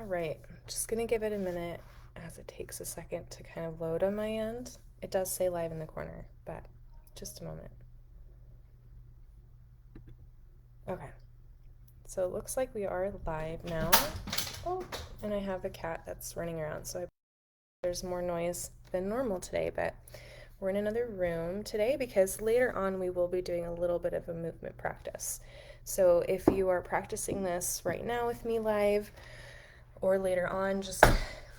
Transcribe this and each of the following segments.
right, just gonna give it a minute as it takes a second to kind of load on my end. It does say live in the corner, but just a moment. Okay, so it looks like we are live now. Oh, and I have a cat that's running around, so there's more noise than normal today, but we're in another room today because later on we will be doing a little bit of a movement practice. So if you are practicing this right now with me live or later on, just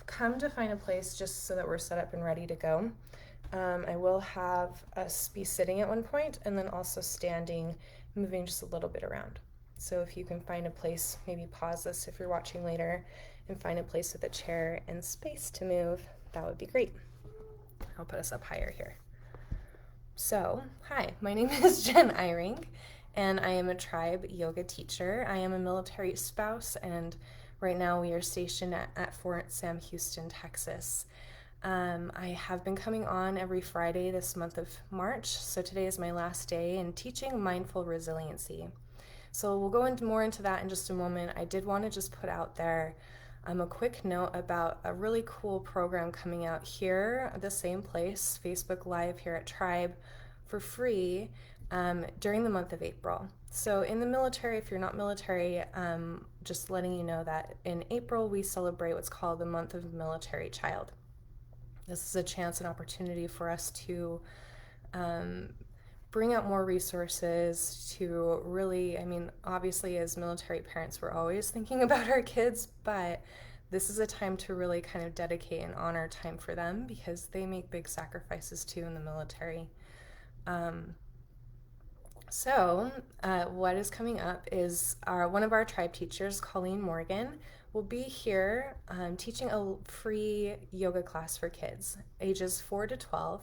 come to find a place just so that we're set up and ready to go. I will have us be sitting at one point and then also standing, moving just a little bit around. So if you can find a place, maybe pause this if you're watching later and find a place with a chair and space to move, that would be great. I'll put us up higher here. So, hi, my name is Jen Eyring, and I am a tribe yoga teacher. I am a military spouse, and right now we are stationed at Fort Sam Houston, Texas. I have been coming on every Friday this month of March, so today is my last day in teaching Mindful Resiliency. So we'll go more into that in just a moment. I did want to just put out there a quick note about a really cool program coming out here at the same place, Facebook Live here at Tribe, for free during the month of April. So in the military, if you're not military, just letting you know that in April we celebrate what's called the Month of Military Child. This is a chance and opportunity for us to bring out more resources to really, I mean, obviously as military parents, we're always thinking about our kids, but this is a time to really kind of dedicate and honor time for them because they make big sacrifices too in the military. What is coming up is one of our tribe teachers, Colleen Morgan, will be here teaching a free yoga class for kids ages 4 to 12.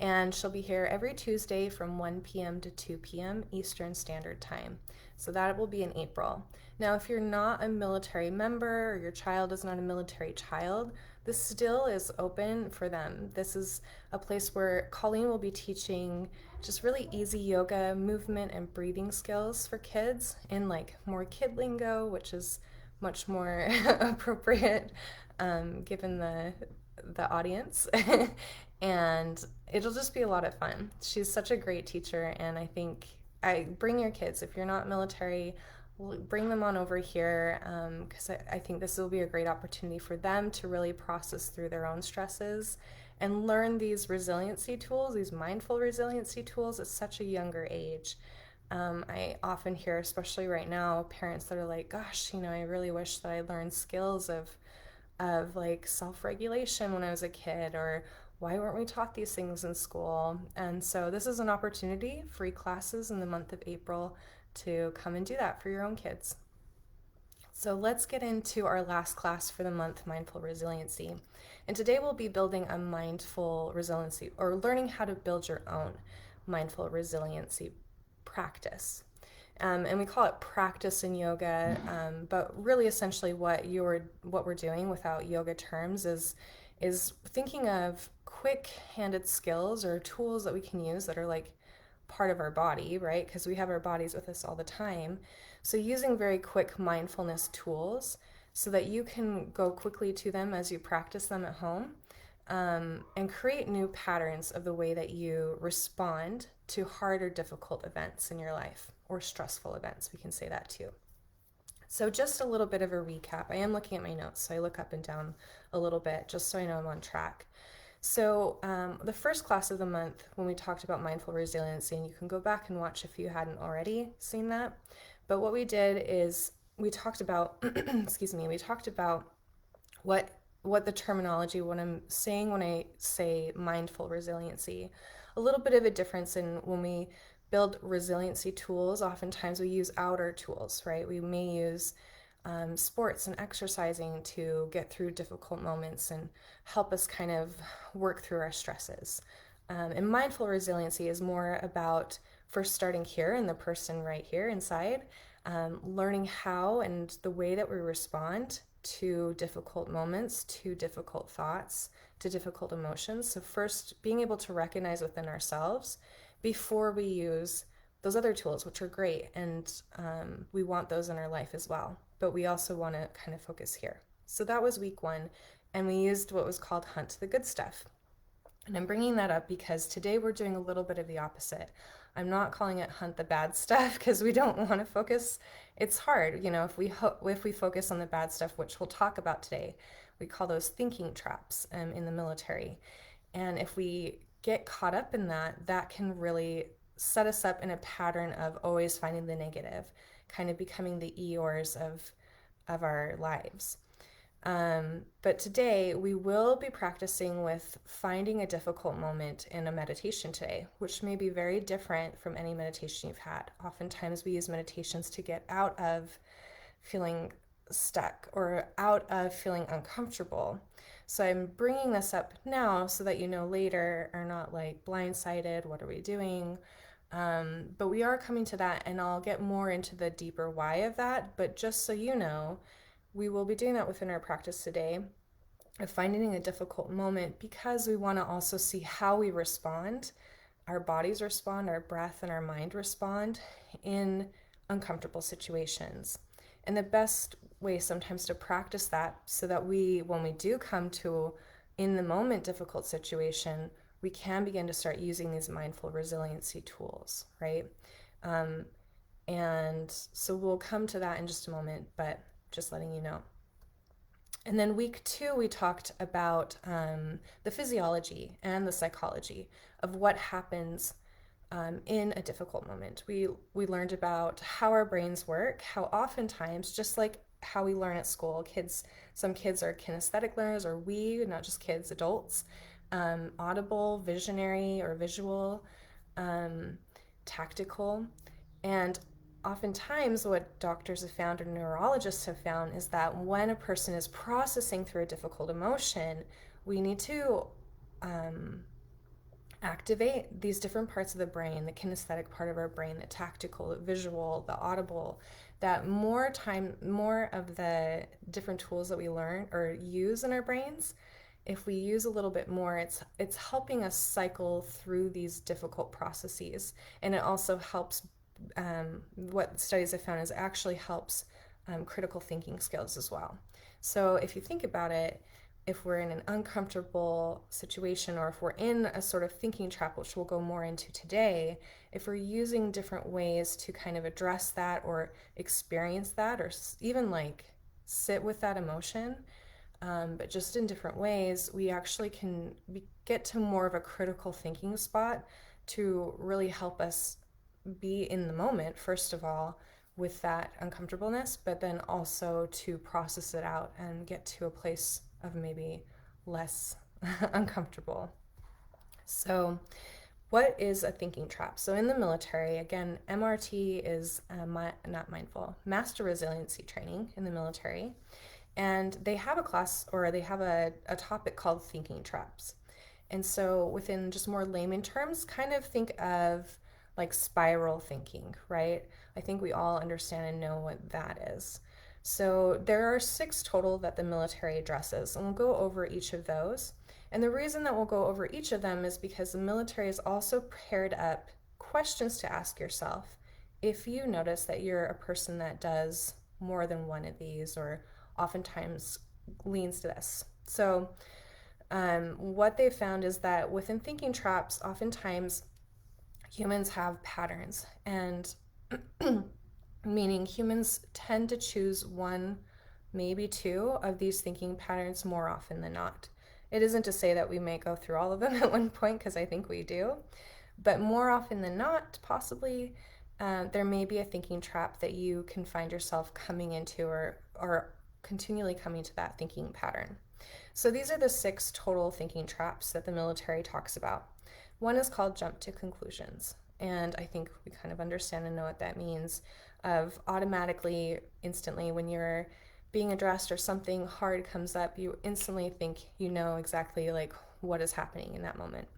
And she'll be here every Tuesday from 1 p.m. to 2 p.m. Eastern Standard Time. So that will be in April. Now, if you're not a military member or your child is not a military child, this still is open for them. This is a place where Colleen will be teaching just really easy yoga, movement, and breathing skills for kids in like more kid lingo, which is much more appropriate given the audience. And it'll just be a lot of fun. She's such a great teacher, and I think bring your kids. If you're not military, bring them on over here because I think this will be a great opportunity for them to really process through their own stresses and learn these resiliency tools, these mindful resiliency tools at such a younger age. I often hear, especially right now, parents that are like, gosh, I really wish that I learned skills of like self-regulation when I was a kid, or why weren't we taught these things in school? And so this is an opportunity, free classes in the month of April, to come and do that for your own kids. So let's get into our last class for the month, Mindful Resiliency. And today we'll be building a mindful resiliency, or learning how to build your own mindful resiliency practice. And we call it practice in yoga, but really essentially what we're doing without yoga terms is thinking of quick-handed skills or tools that we can use that are like part of our body, right? Because we have our bodies with us all the time. So using very quick mindfulness tools so that you can go quickly to them as you practice them at home, and create new patterns of the way that you respond to hard or difficult events in your life, or stressful events, we can say that too. So just a little bit of a recap. I am looking at my notes, so I look up and down a little bit just so I know I'm on track. So the first class of the month, when we talked about mindful resiliency, and you can go back and watch if you hadn't already seen that, but what we did is we talked about, we talked about what the terminology, what I'm saying when I say mindful resiliency, a little bit of a difference in when we build resiliency tools. Oftentimes we use outer tools, right? We may use sports and exercising to get through difficult moments and help us kind of work through our stresses. And mindful resiliency is more about first starting here in the person right here inside, learning how and the way that we respond to difficult moments, to difficult thoughts, to difficult emotions. So first, being able to recognize within ourselves before we use those other tools, which are great, and we want those in our life as well. But we also want to kind of focus here. So that was week one, and we used what was called Hunt the Good Stuff. And I'm bringing that up because today we're doing a little bit of the opposite. I'm not calling it hunt the bad stuff because we don't want to focus. It's hard, if we focus on the bad stuff, which we'll talk about today. We call those thinking traps in the military. And if we get caught up in that, that can really set us up in a pattern of always finding the negative, kind of becoming the Eeyores of our lives. But today we will be practicing with finding a difficult moment in a meditation today, which may be very different from any meditation you've had. Oftentimes we use meditations to get out of feeling stuck or out of feeling uncomfortable. So I'm bringing this up now so that you know later are not like blindsided, what are we doing? But we are coming to that, and I'll get more into the deeper why of that. But just so you know, we will be doing that within our practice today of finding a difficult moment because we want to also see how we respond, our bodies respond, our breath and our mind respond in uncomfortable situations. And the best way sometimes to practice that so that when we do come to in the moment difficult situation, we can begin to start using these mindful resiliency tools, right? Um, and so we'll come to that in just a moment, but just letting you know. And then week two, we talked about the physiology and the psychology of what happens in a difficult moment. We learned about how our brains work, how oftentimes, just like how we learn at school, some kids are kinesthetic learners, or not just kids, adults, audible, visionary or visual, um, tactical. And oftentimes, what doctors have found or neurologists have found is that when a person is processing through a difficult emotion, we need to um, activate these different parts of the brain, the kinesthetic part of our brain, the tactical, the visual, the audible, that more of the different tools that we learn or use in our brains, if we use a little bit more, it's helping us cycle through these difficult processes. And it also helps, what studies have found is it actually helps critical thinking skills as well. So if you think about it, if we're in an uncomfortable situation or if we're in a sort of thinking trap, which we'll go more into today, if we're using different ways to kind of address that or experience that or even like sit with that emotion, but just in different ways, we actually get to more of a critical thinking spot to really help us be in the moment, first of all, with that uncomfortableness, but then also to process it out and get to a place of maybe less uncomfortable. So, what is a thinking trap? So, in the military, again, MRT is not mindful, master resiliency training in the military. And they have a class or they have a topic called thinking traps. And so, within just more layman terms, kind of think of like spiral thinking, right? I think we all understand and know what that is. So, there are 6 total that the military addresses, and we'll go over each of those. And the reason that we'll go over each of them is because the military has also paired up questions to ask yourself if you notice that you're a person that does more than one of these or oftentimes leans to this. So, what they found is that within thinking traps, oftentimes humans have patterns, and meaning humans tend to choose one, maybe two of these thinking patterns more often than not. It isn't to say that we may go through all of them at one point, because I think we do, but more often than not, possibly there may be a thinking trap that you can find yourself coming into or continually coming to that thinking pattern. So these are the 6 total thinking traps that the military talks about. One is called jump to conclusions. And I think we kind of understand and know what that means of automatically, instantly, when you're being addressed or something hard comes up, you instantly think you know exactly like what is happening in that moment.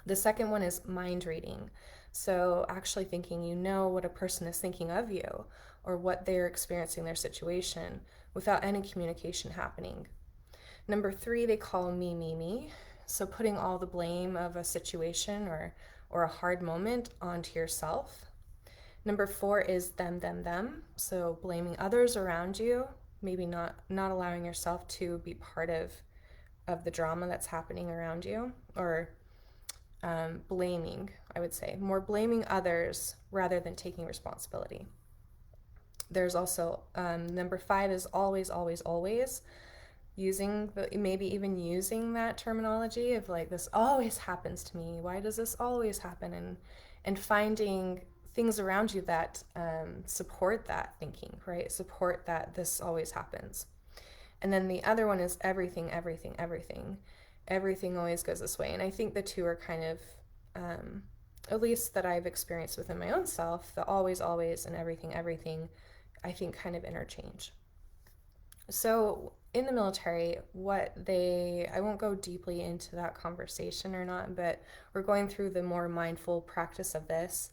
The second one is mind reading. So actually thinking you know what a person is thinking of you or what they're experiencing their situation without any communication happening. Number 3, they call me, me, me. So putting all the blame of a situation or a hard moment onto yourself. Number 4 is them, them, them. So blaming others around you, maybe not allowing yourself to be part of the drama that's happening around you, or blaming, I would say, more blaming others rather than taking responsibility. There's also number 5 is always, always, always using maybe even using that terminology of like, this always happens to me. Why does this always happen? And finding things around you that support that thinking, right? Support that this always happens. And then the other one is everything, everything, everything. Everything always goes this way. And I think the two are kind of, at least that I've experienced within my own self, the always, always, and everything, everything, I think kind of interchange. So in the military, I won't go deeply into that conversation or not, but we're going through the more mindful practice of this.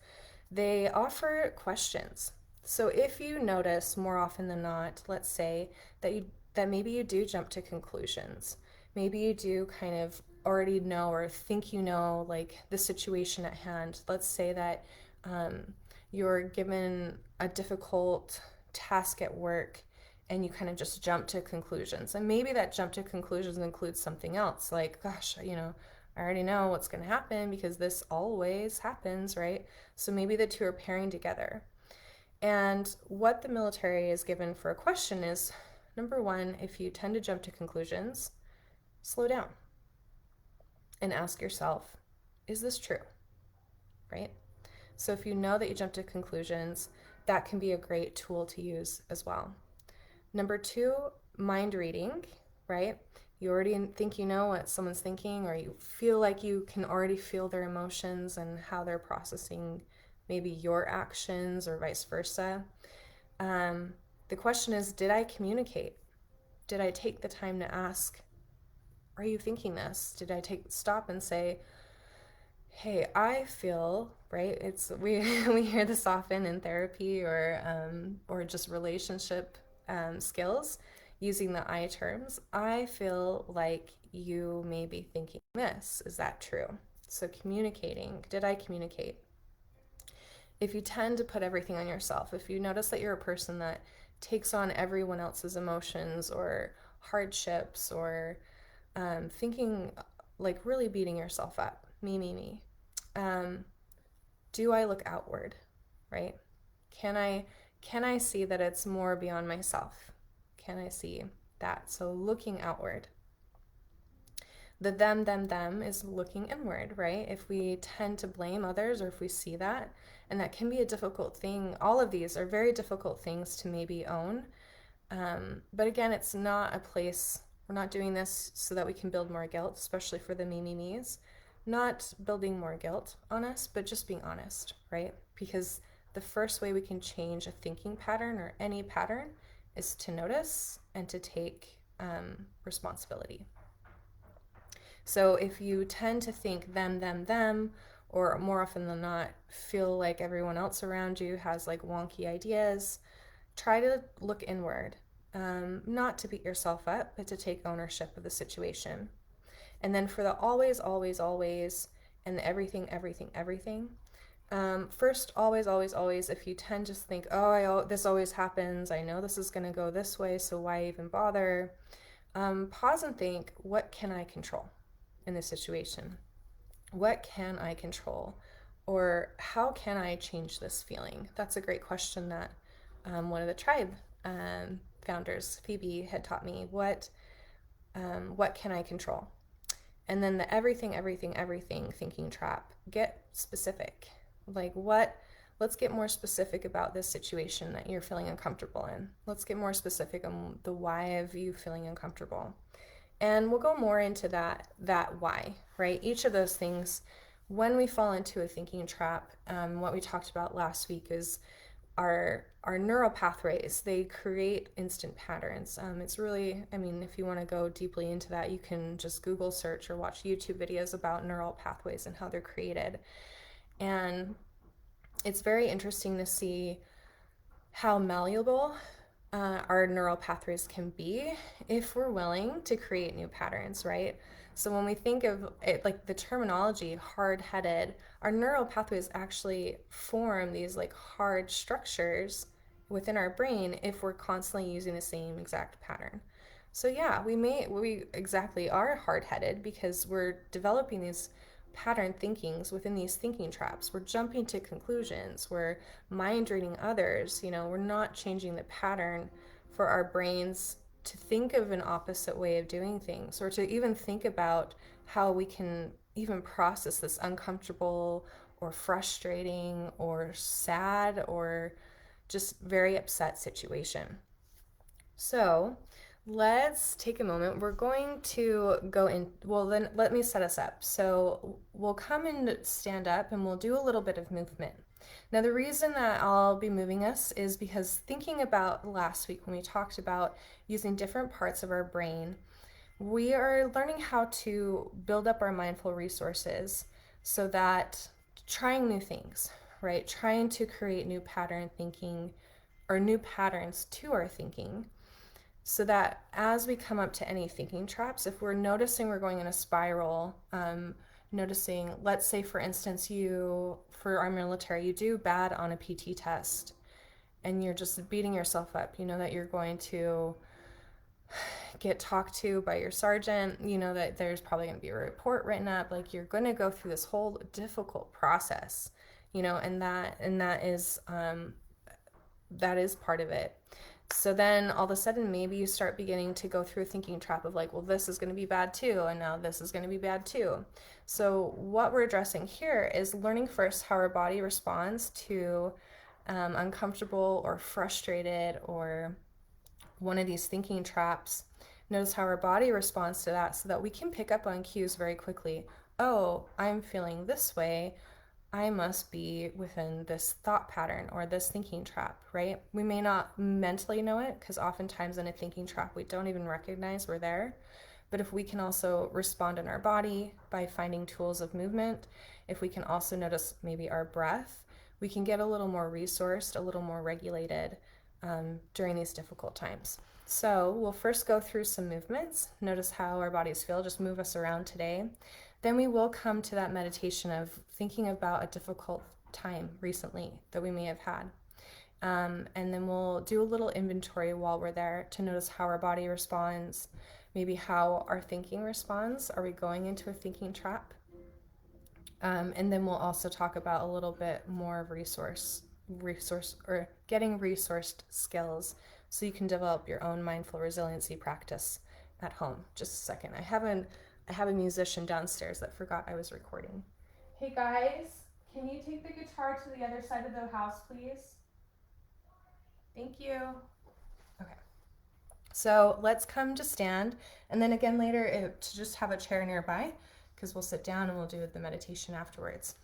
They offer questions. So if you notice more often than not, let's say that maybe you do jump to conclusions. Maybe you do kind of already know or think you know, like, the situation at hand. Let's say that you're given a difficult task at work and you kind of just jump to conclusions. And maybe that jump to conclusions includes something else, like, gosh, I already know what's going to happen because this always happens, right? So maybe the two are pairing together. And what the military is given for a question is, number 1, if you tend to jump to conclusions, slow down and ask yourself, is this true? Right? So if you know that you jump to conclusions, that can be a great tool to use as well. Number 2, mind reading, right? You already think you know what someone's thinking, or you feel like you can already feel their emotions and how they're processing maybe your actions or vice versa. The question is, did I communicate? Did I take the time to ask, are you thinking this? Did I stop and say, hey, I feel, right? We hear this often in therapy or just relationship skills, using the I terms. I feel like you may be thinking this. Is that true? So communicating. Did I communicate? If you tend to put everything on yourself, if you notice that you're a person that takes on everyone else's emotions or hardships, or thinking, like, really beating yourself up, me, do I look outward, right? Can I see that it's more beyond myself? Can I see that? So looking outward. The them is looking inward, right? If we tend to blame others, or if we see that, and that can be a difficult thing. All of these are very difficult things to maybe own. But again, it's not a place, we're not doing this so that we can build more guilt, especially for the me's. Not building more guilt on us, but just being honest, right? Because the first way we can change a thinking pattern, or any pattern, is to notice and to take responsibility. So if you tend to think them, or more often than not, feel like everyone else around you has like wonky ideas, try to look inward. Not to beat yourself up, but to take ownership of the situation. And then for the always, always, always, and the everything, everything, everything. First, always, always, always, if you tend to think, oh, this always happens, I know this is going to go this way, so why even bother? Pause and think, what can I control in this situation? What can I control? Or how can I change this feeling? That's a great question that one of the tribe founders, Phoebe, had taught me. What can I control? And then the everything, everything, everything thinking trap. Get specific. Like, let's get more specific about this situation that you're feeling uncomfortable in. Let's get more specific on the why of you feeling uncomfortable. And we'll go more into that why, right? Each of those things, when we fall into a thinking trap, what we talked about last week is our neural pathways. They create instant patterns. It's really, I mean, if you want to go deeply into that, you can just Google search or watch YouTube videos about neural pathways and how they're created. And it's very interesting to see how malleable our neural pathways can be if we're willing to create new patterns, right? So when we think of it, like the terminology hard-headed, our neural pathways actually form these like hard structures within our brain if we're constantly using the same exact pattern. So yeah, we exactly are hard-headed because we're developing these pattern thinkings within these thinking traps. We're jumping to conclusions, we're mind reading others, we're not changing the pattern for our brains to think of an opposite way of doing things, or to even think about how we can even process this uncomfortable or frustrating or sad or just very upset situation. So let's take a moment. We're going to go in. Well, then let me set us up. So we'll come and stand up and we'll do a little bit of movement. Now, the reason that I'll be moving us is because thinking about last week when we talked about using different parts of our brain, we are learning how to build up our mindful resources so that trying new things, right? Trying to create new pattern thinking or new patterns to our thinking so that as we come up to any thinking traps, if we're noticing we're going in a spiral, noticing, let's say for instance, for our military, you do bad on a PT test and you're just beating yourself up. You know that you're going to get talked to by your sergeant, you know that there's probably going to be a report written up, like you're going to go through this whole difficult process, that is part of it. So then all of a sudden, maybe you start beginning to go through a thinking trap of like, well, this is going to be bad too, and now this is going to be bad too. So what we're addressing here is learning first how our body responds to uncomfortable or frustrated or one of these thinking traps. Notice how our body responds to that so that we can pick up on cues very quickly. Oh, I'm feeling this way. I must be within this thought pattern or this thinking trap, right? We may not mentally know it because oftentimes in a thinking trap, we don't even recognize we're there. But if we can also respond in our body by finding tools of movement, if we can also notice maybe our breath, we can get a little more resourced, a little more regulated during these difficult times. So we'll first go through some movements. Notice how our bodies feel. Just move us around today. Then we will come to that meditation of thinking about a difficult time recently that we may have had. And then we'll do a little inventory while we're there to notice how our body responds, maybe how our thinking responds. Are we going into a thinking trap? And then we'll also talk about a little bit more of resource or getting resourced skills so you can develop your own mindful resiliency practice at home. Just a second. I have a musician downstairs that forgot I was recording. Hey guys, can you take the guitar to the other side of the house, please? Thank you. Okay. So let's come to stand, and then again later to just have a chair nearby because we'll sit down and we'll do the meditation afterwards.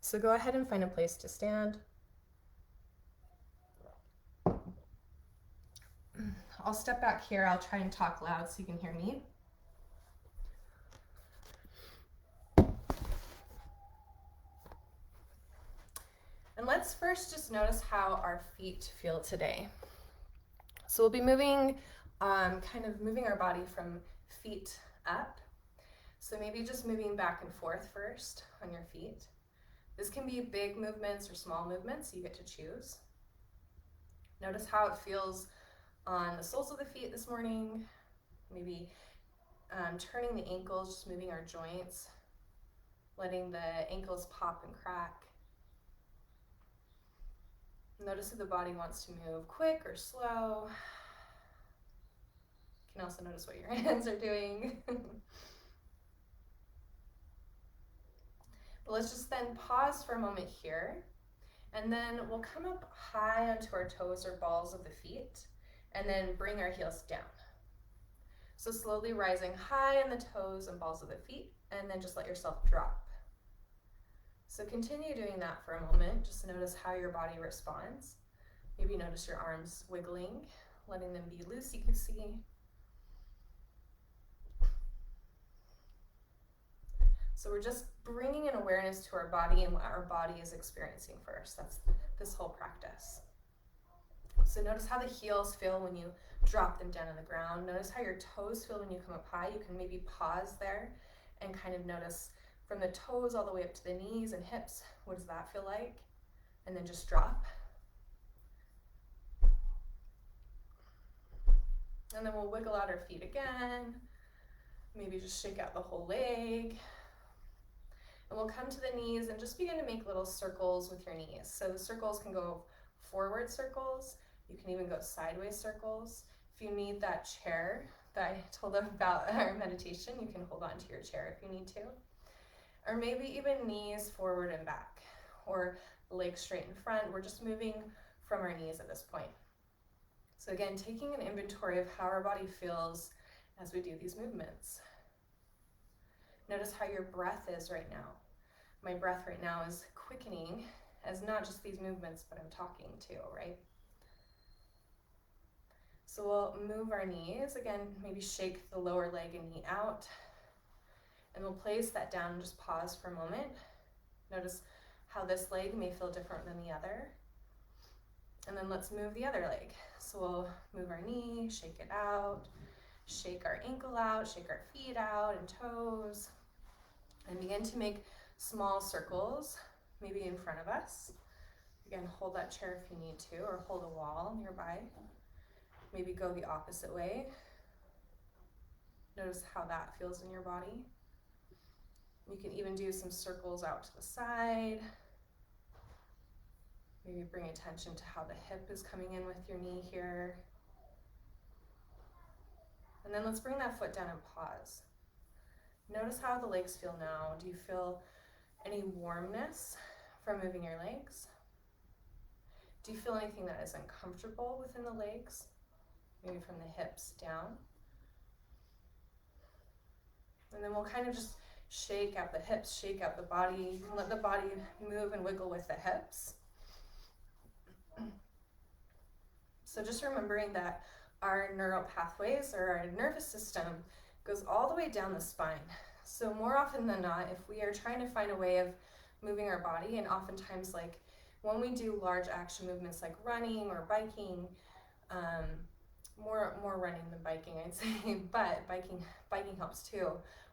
So go ahead and find a place to stand. I'll step back here. I'll try and talk loud so you can hear me. And let's first just notice how our feet feel today. So we'll be moving, kind of moving our body from feet up. So maybe just moving back and forth first on your feet. This can be big movements or small movements, you get to choose. Notice how it feels on the soles of the feet this morning. Maybe turning the ankles, just moving our joints, letting the ankles pop and crack. Notice if the body wants to move quick or slow. You can also notice what your hands are doing. But let's just then pause for a moment here, and then we'll come up high onto our toes or balls of the feet, and then bring our heels down. So slowly rising high on the toes and balls of the feet, and then just let yourself drop. So continue doing that for a moment. Just notice how your body responds. Maybe notice your arms wiggling, letting them be loosey-goosey. So we're just bringing an awareness to our body and what our body is experiencing first. That's this whole practice. So notice how the heels feel when you drop them down on the ground. Notice how your toes feel when you come up high. You can maybe pause there and kind of notice from the toes all the way up to the knees and hips. What does that feel like? and then just drop. And then we'll wiggle out our feet again. Maybe just shake out the whole leg. And we'll come to the knees and just begin to make little circles with your knees. So the circles can go forward circles. You can even go sideways circles. If you need that chair that I told them about our meditation, you can hold on to your chair if you need to. Or maybe even knees forward and back, or legs straight in front. We're just moving from our knees at this point. So again, taking an inventory of how our body feels as we do these movements. Notice how your breath is right now. My breath right now is quickening as not just these movements, but I'm talking too, right? So we'll move our knees. Again, maybe shake the lower leg and knee out. And we'll place that down and just pause for a moment. Notice how this leg may feel different than the other. And then let's move the other leg. So we'll move our knee, shake it out, shake our ankle out, shake our feet out and toes, and begin to make small circles, maybe in front of us. Again, hold that chair if you need to, or hold a wall nearby. Maybe go the opposite way. Notice how that feels in your body. You can even do some circles out to the side. Maybe bring attention to how the hip is coming in with your knee here. And then let's bring that foot down and pause. Notice how the legs feel now. Do you feel any warmness from moving your legs? Do you feel anything that is uncomfortable within the legs? Maybe from the hips down. And then we'll kind of just shake out the hips, shake out the body. You can let the body move and wiggle with the hips. So just remembering that our neural pathways, or our nervous system, goes all the way down the spine. So more often than not, if we are trying to find a way of moving our body, and oftentimes like when we do large action movements like running or biking, more running than biking, I'd say, but biking helps too.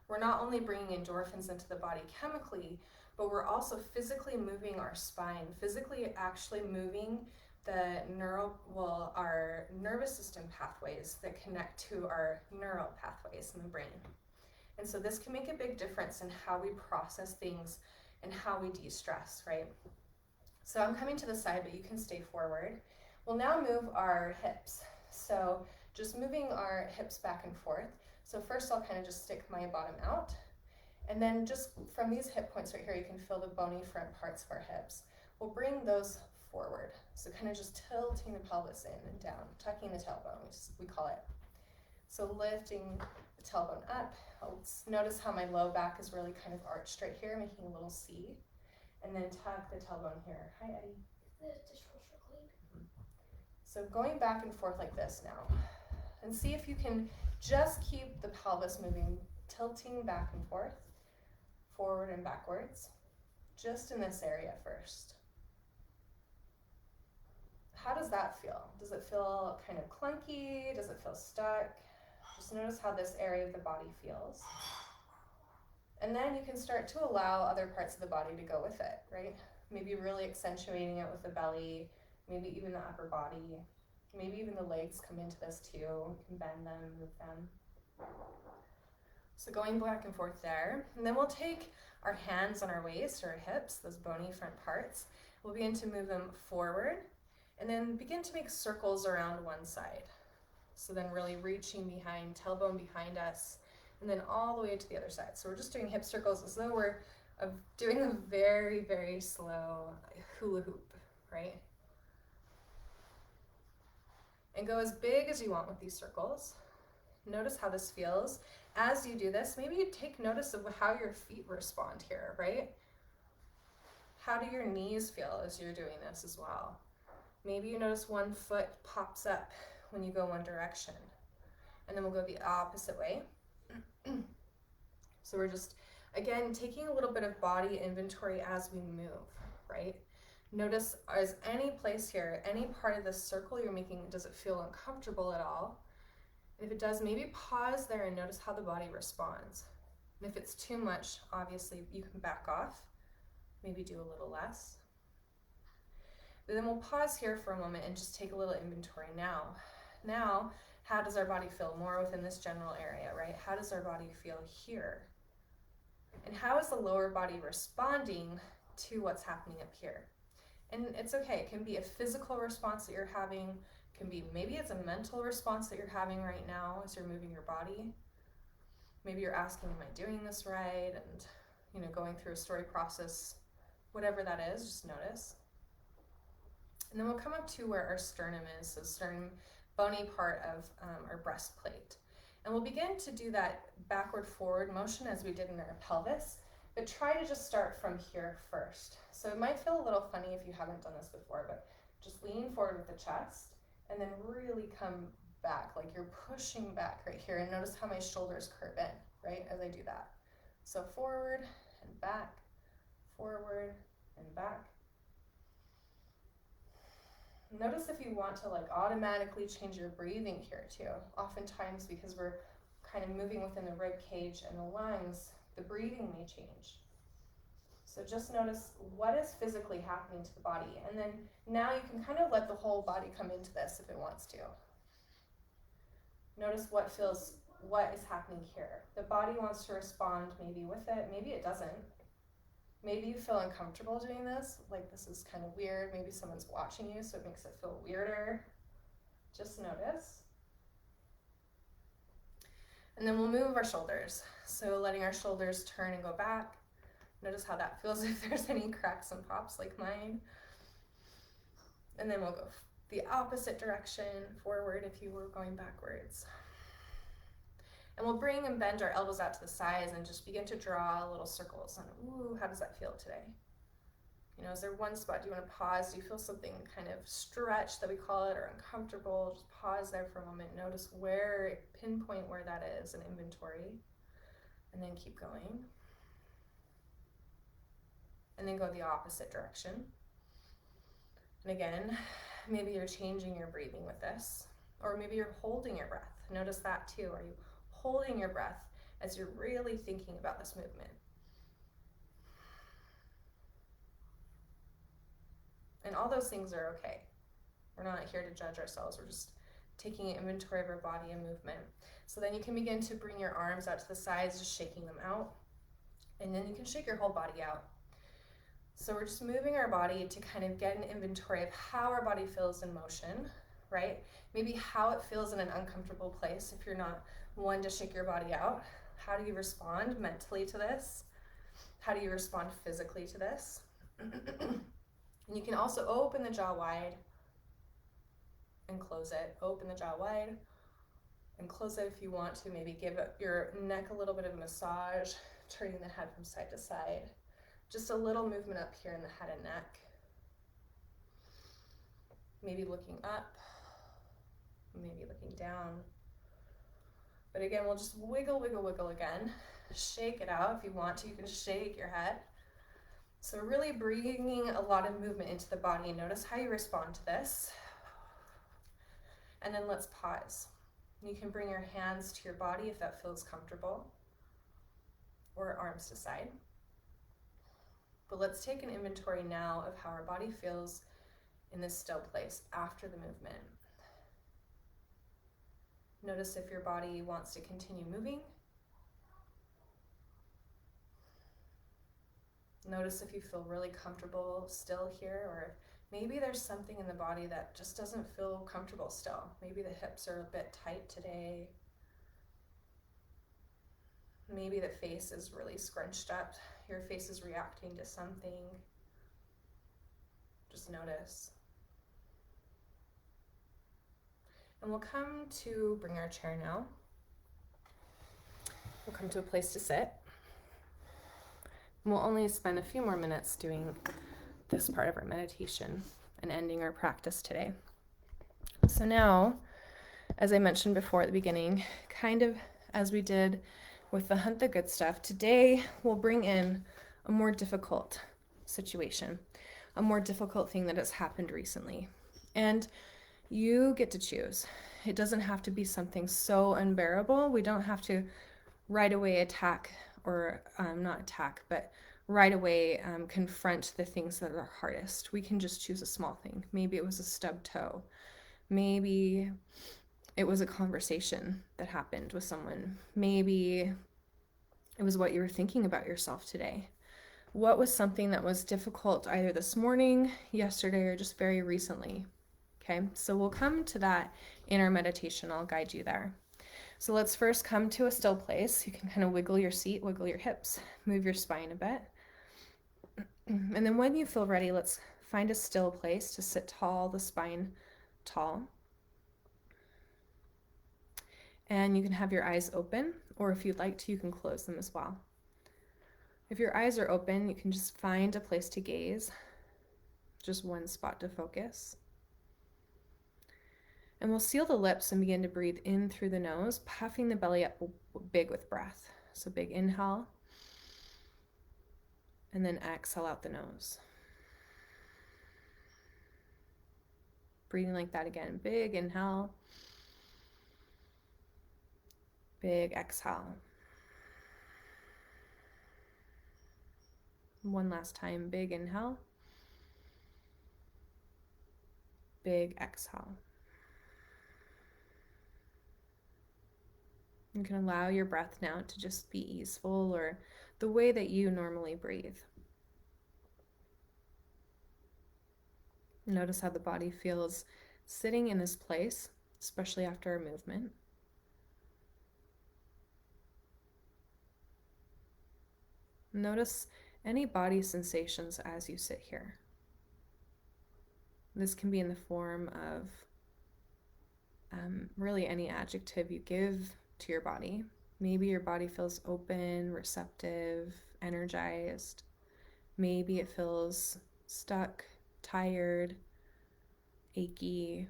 We're not only bringing endorphins into the body chemically, but we're also physically moving our spine, physically actually moving our nervous system pathways that connect to our neural pathways in the brain. And so this can make a big difference in how we process things and how we de-stress, right? So I'm coming to the side, but you can stay forward. We'll now move our hips. So just moving our hips back and forth. So first I'll kind of just stick my bottom out. And then just from these hip points right here, you can feel the bony front parts of our hips. We'll bring those forward. So kind of just tilting the pelvis in and down, tucking the tailbone, we call it. So lifting the tailbone up. Notice how my low back is really kind of arched right here, making a little C. And then tuck the tailbone here. Hi, Eddie. The dishwasher clean. So going back and forth like this now. And see if you can just keep the pelvis moving, tilting back and forth, forward and backwards, just in this area first. How does that feel? Does it feel kind of clunky? Does it feel stuck? Just notice how this area of the body feels. And then you can start to allow other parts of the body to go with it, right? Maybe really accentuating it with the belly, maybe even the upper body, maybe even the legs come into this too. You can bend them, move them. So going back and forth there. And then we'll take our hands on our waist or our hips, those bony front parts. We'll begin to move them forward and then begin to make circles around one side. So then really reaching behind, tailbone behind us, and then all the way to the other side. So we're just doing hip circles as though we're doing a very, very slow hula hoop, right? And go as big as you want with these circles. Notice how this feels. As you do this, maybe you take notice of how your feet respond here, right? How do your knees feel as you're doing this as well? Maybe you notice one foot pops up when you go one direction. And then we'll go the opposite way. So we're just, again, taking a little bit of body inventory as we move, right? Notice, is any place here, any part of this circle you're making, does it feel uncomfortable at all? And if it does, maybe pause there and notice how the body responds. And if it's too much, obviously you can back off, maybe do a little less. But then we'll pause here for a moment and just take a little inventory now. Now, how does our body feel more within this general area, right? How does our body feel here? And how is the lower body responding to what's happening up here? And it's okay. It can be a physical response that you're having. It can be maybe it's a mental response that you're having right now as you're moving your body. Maybe you're asking, am I doing this right? And, going through a story process, whatever that is, just notice. And then we'll come up to where our sternum is, so sternum, bony part of our breastplate. And we'll begin to do that backward forward motion as we did in our pelvis, but try to just start from here first. So it might feel a little funny if you haven't done this before, but just lean forward with the chest and then really come back, like you're pushing back right here. And notice how my shoulders curve in, right, as I do that. So forward and back, forward and back. Notice if you want to automatically change your breathing here too. Oftentimes, because we're kind of moving within the rib cage and the lungs, the breathing may change. So just notice what is physically happening to the body. And then now you can kind of let the whole body come into this if it wants to. Notice what is happening here. The body wants to respond maybe with it, maybe it doesn't. Maybe you feel uncomfortable doing this, like this is kind of weird. Maybe someone's watching you, so it makes it feel weirder. Just notice. And then we'll move our shoulders. So letting our shoulders turn and go back. Notice how that feels if there's any cracks and pops like mine. And then we'll go the opposite direction, forward if you were going backwards. And we'll bring and bend our elbows out to the sides and just begin to draw little circles. And ooh, how does that feel today? Is there one spot? Do you want to pause? Do you feel something kind of stretched that we call it, or uncomfortable? Just pause there for a moment. Notice pinpoint where that is, an inventory. And then keep going. And then go the opposite direction. And again, maybe you're changing your breathing with this, or maybe you're holding your breath. Notice that too. Are you holding your breath as you're really thinking about this movement? And all those things are okay. We're not here to judge ourselves. We're just taking an inventory of our body and movement. So then you can begin to bring your arms out to the sides, just shaking them out. And then you can shake your whole body out. So we're just moving our body to kind of get an inventory of how our body feels in motion, right? Maybe how it feels in an uncomfortable place if you're not one to shake your body out. How do you respond mentally to this? How do you respond physically to this? And you can also open the jaw wide and close it. Open the jaw wide and close it if you want to. Maybe give your neck a little bit of a massage, turning the head from side to side. Just a little movement up here in the head and neck. Maybe looking up, maybe looking down. But again, we'll just wiggle, wiggle, wiggle again. Shake it out if you want to. You can shake your head. So really bringing a lot of movement into the body. Notice how you respond to this. And then let's pause. You can bring your hands to your body if that feels comfortable, or arms to side. But let's take an inventory now of how our body feels in this still place after the movement. Notice if your body wants to continue moving. Notice if you feel really comfortable still here, or maybe there's something in the body that just doesn't feel comfortable still. Maybe the hips are a bit tight today. Maybe the face is really scrunched up. Your face is reacting to something. Just notice. And we'll come to bring our chair now. We'll come to a place to sit. And we'll only spend a few more minutes doing this part of our meditation and ending our practice today. So now, as I mentioned before at the beginning, kind of as we did with the Hunt the Good Stuff, today we'll bring in a more difficult situation, a more difficult thing that has happened recently. And you get to choose. It doesn't have to be something so unbearable. We don't have to right away attack, or not attack, but right away confront the things that are hardest. We can just choose a small thing. Maybe it was a stubbed toe. Maybe it was a conversation that happened with someone. Maybe it was what you were thinking about yourself today. What was something that was difficult either this morning, yesterday, or just very recently? Okay, so we'll come to that in our meditation. I'll guide you there. So let's first come to a still place. You can kind of wiggle your seat, wiggle your hips, move your spine a bit. And then when you feel ready, let's find a still place to sit tall, the spine tall. And you can have your eyes open, or if you'd like to, you can close them as well. If your eyes are open, you can just find a place to gaze, just one spot to focus. And we'll seal the lips and begin to breathe in through the nose, puffing the belly up big with breath. So big inhale, and then exhale out the nose. Breathing like that again. Big inhale, big exhale. One last time. Big inhale, big exhale. You can allow your breath now to just be easeful or the way that you normally breathe. Notice how the body feels sitting in this place, especially after a movement. Notice any body sensations as you sit here. This can be in the form of really any adjective you give to your body. Maybe your body feels open, receptive, energized. Maybe it feels stuck, tired, achy.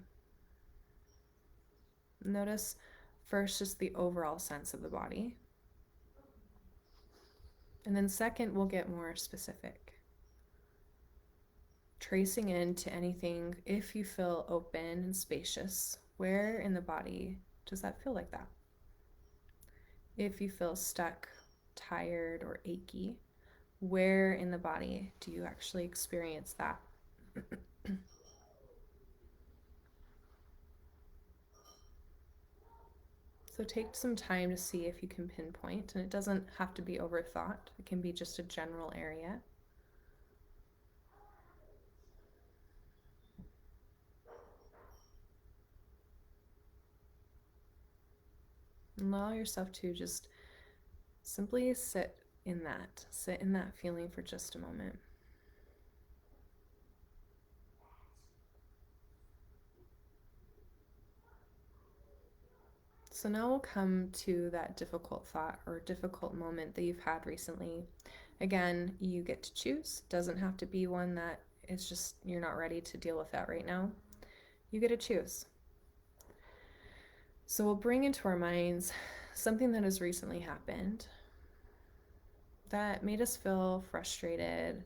Notice first just the overall sense of the body. And then second, we'll get more specific. Tracing into anything, if you feel open and spacious, where in the body does that feel like that? If you feel stuck, tired, or achy, where in the body do you actually experience that? So take some time to see if you can pinpoint, and it doesn't have to be overthought. It can be just a general area. And allow yourself to just simply sit in that feeling for just a moment. So now we'll come to that difficult thought or difficult moment that you've had recently. Again, you get to choose. Doesn't have to be one that is just you're not ready to deal with that right now. You get to choose. So we'll bring into our minds something that has recently happened that made us feel frustrated,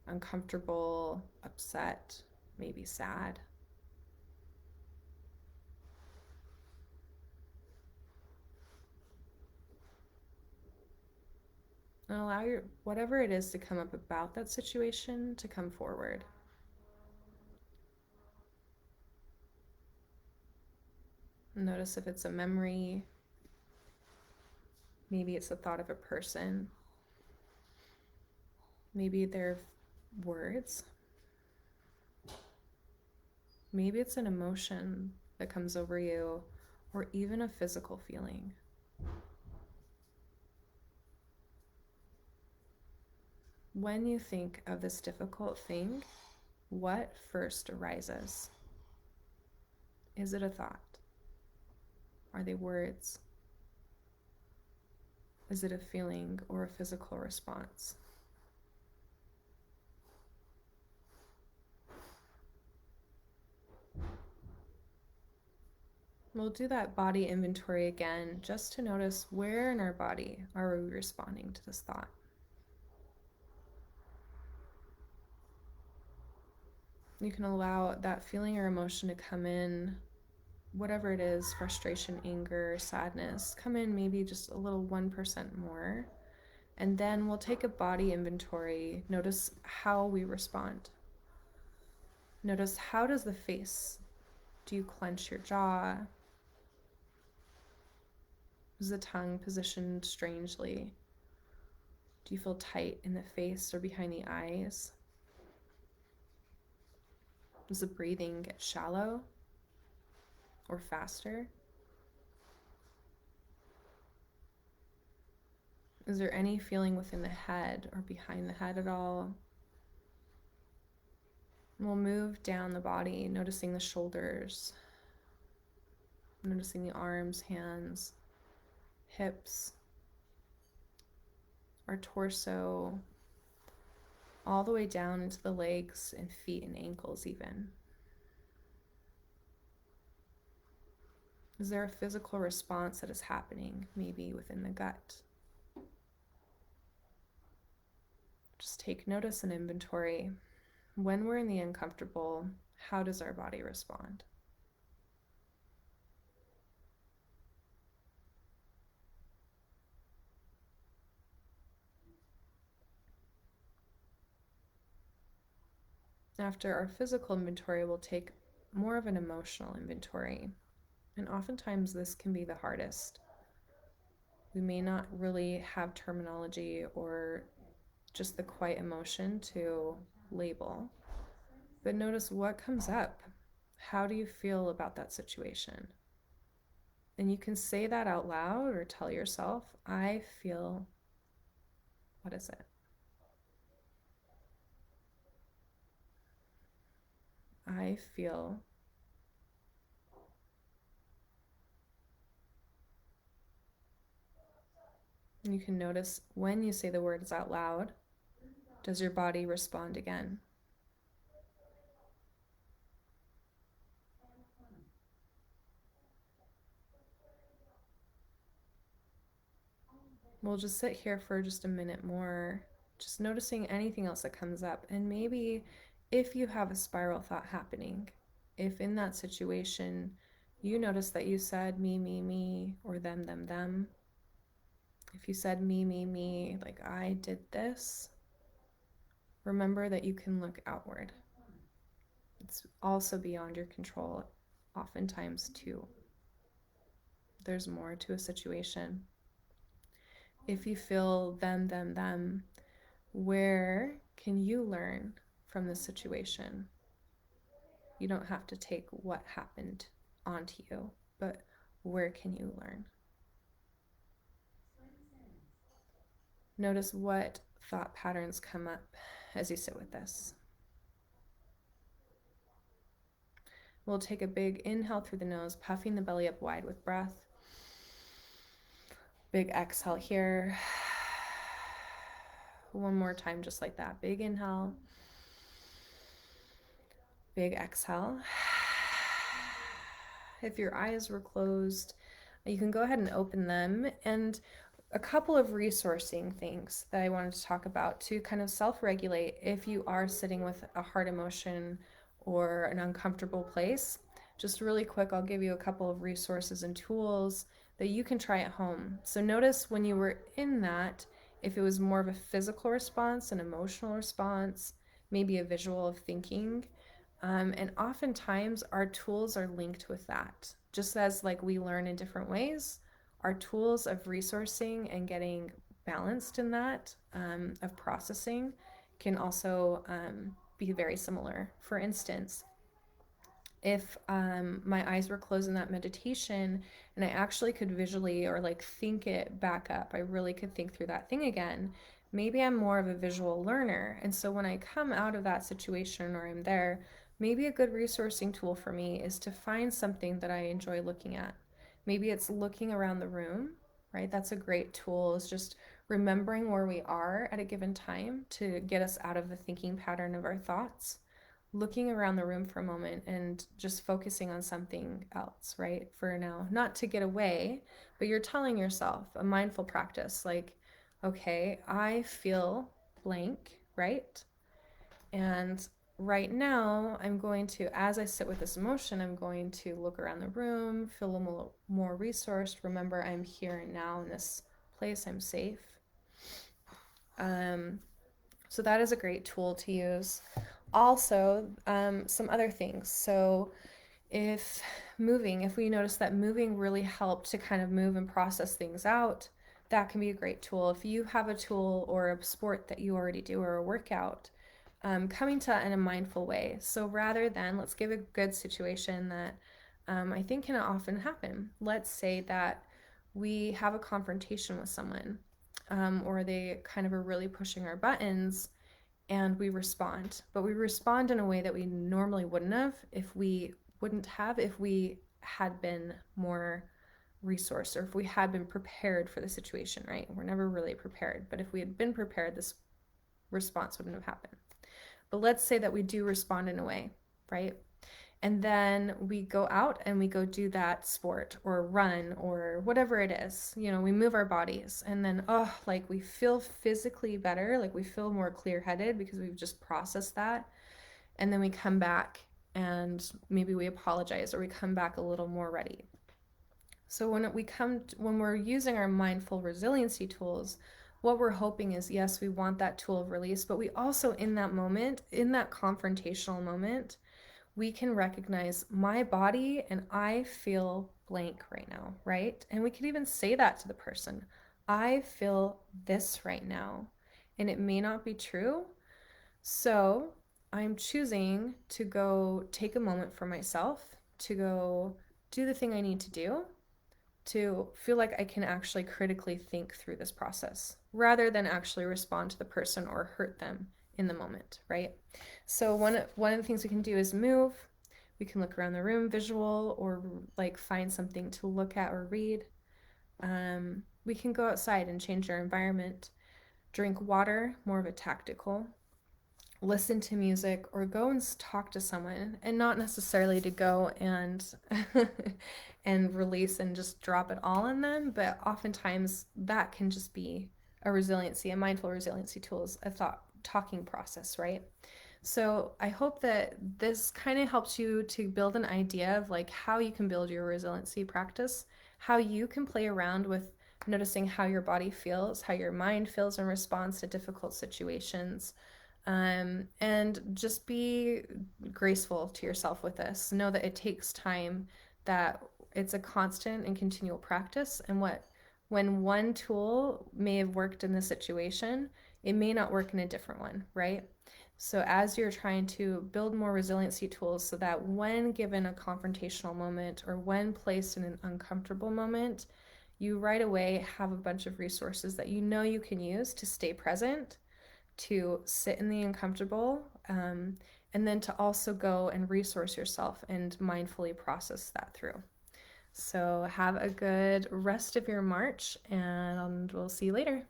uncomfortable, upset, maybe sad. And allow your whatever it is to come up about that situation to come forward. Notice if it's a memory, maybe it's the thought of a person, maybe they're words, maybe it's an emotion that comes over you, or even a physical feeling. When you think of this difficult thing, what first arises? Is it a thought? Are they words? Is it a feeling or a physical response? We'll do that body inventory again just to notice where in our body are we responding to this thought. You can allow that feeling or emotion to come in, whatever it is, frustration, anger, sadness, come in maybe just a little 1% more. And then we'll take a body inventory. Notice how we respond. Notice, how does the face? Do you clench your jaw? Is the tongue positioned strangely? Do you feel tight in the face or behind the eyes? Does the breathing get shallow or faster? Is there any feeling within the head or behind the head at all? And we'll move down the body, noticing the shoulders, noticing the arms, hands, hips, our torso, all the way down into the legs and feet and ankles even. Is there a physical response that is happening, maybe within the gut? Just take notice and inventory. When we're in the uncomfortable, how does our body respond? After our physical inventory, we'll take more of an emotional inventory. And oftentimes this can be the hardest. We may not really have terminology or just the quiet emotion to label, but notice what comes up. How do you feel about that situation? And you can say that out loud or tell yourself, I feel, what is it? I feel. And you can notice when you say the words out loud, does your body respond again? We'll just sit here for just a minute more, just noticing anything else that comes up. And maybe if you have a spiral thought happening, if in that situation you notice that you said me, or them, if you said me, like I did this, remember that you can look outward. It's also beyond your control, oftentimes, too. There's more to a situation. If you feel them, where can you learn from this situation? You don't have to take what happened onto you, but where can you learn? Notice what thought patterns come up as you sit with this. We'll take a big inhale through the nose, puffing the belly up wide with breath. Big exhale here. One more time, just like that. Big inhale. Big exhale. If your eyes were closed, you can go ahead and open them. And a couple of resourcing things that I wanted to talk about to kind of self-regulate if you are sitting with a hard emotion or an uncomfortable place. Just really quick, I'll give you a couple of resources and tools that you can try at home. So notice when you were in that, if it was more of a physical response, an emotional response, maybe a visual of thinking. And oftentimes our tools are linked with that. Just as like we learn in different ways, our tools of resourcing and getting balanced in that, of processing, can also be very similar. For instance, if my eyes were closed in that meditation and I actually could visually or like think it back up, I really could think through that thing again. Maybe I'm more of a visual learner. And so when I come out of that situation or I'm there, maybe a good resourcing tool for me is to find something that I enjoy looking at. Maybe it's looking around the room, right? That's a great tool, is just remembering where we are at a given time to get us out of the thinking pattern of our thoughts, looking around the room for a moment and just focusing on something else, right? For now, not to get away, but you're telling yourself a mindful practice like, okay, I feel blank, right? And right now, I'm going to, as I sit with this emotion, I'm going to look around the room, feel a little more resourced. Remember, I'm here and now in this place, I'm safe. Um, so that is a great tool to use. Also, some other things. So if we notice that moving really helped to kind of move and process things out, that can be a great tool. If you have a tool or a sport that you already do or a workout, coming to that in a mindful way. So rather than, let's give a good situation that I think can often happen. Let's say that we have a confrontation with someone, or they kind of are really pushing our buttons, and we respond. But we respond in a way that we normally wouldn't have if we had been more resourced, or if we had been prepared for the situation, right? We're never really prepared, but if we had been prepared, this response wouldn't have happened. But let's say that we do respond in a way, right? And then we go out and we go do that sport or run or whatever it is. We move our bodies, and then, oh, like we feel physically better, like we feel more clear headed because we've just processed that. And then we come back and maybe we apologize, or we come back a little more ready. So when we're using our mindful resiliency tools, what we're hoping is, yes, we want that tool of release, but we also, in that moment, in that confrontational moment, we can recognize my body and I feel blank right now, right? And we could even say that to the person. I feel this right now. And it may not be true. So I'm choosing to go take a moment for myself, to go do the thing I need to do, to feel like I can actually critically think through this process rather than actually respond to the person or hurt them in the moment, right? So one of the things we can do is move. We can look around the room, visual, or like find something to look at or read. We can go outside and change our environment, drink water, more of a tactical, listen to music, or go and talk to someone, and not necessarily to go and and release and just drop it all on them, but oftentimes that can just be a mindful resiliency tool, is a thought talking process, right? So I hope that this kind of helps you to build an idea of like how you can build your resiliency practice, how you can play around with noticing how your body feels, how your mind feels in response to difficult situations, and just be graceful to yourself with this. Know that it takes time, that it's a constant and continual practice, and when one tool may have worked in this situation, it may not work in a different one, right? So as you're trying to build more resiliency tools so that when given a confrontational moment or when placed in an uncomfortable moment, you right away have a bunch of resources that you can use to stay present, to sit in the uncomfortable, and then to also go and resource yourself and mindfully process that through. So have a good rest of your March, and we'll see you later.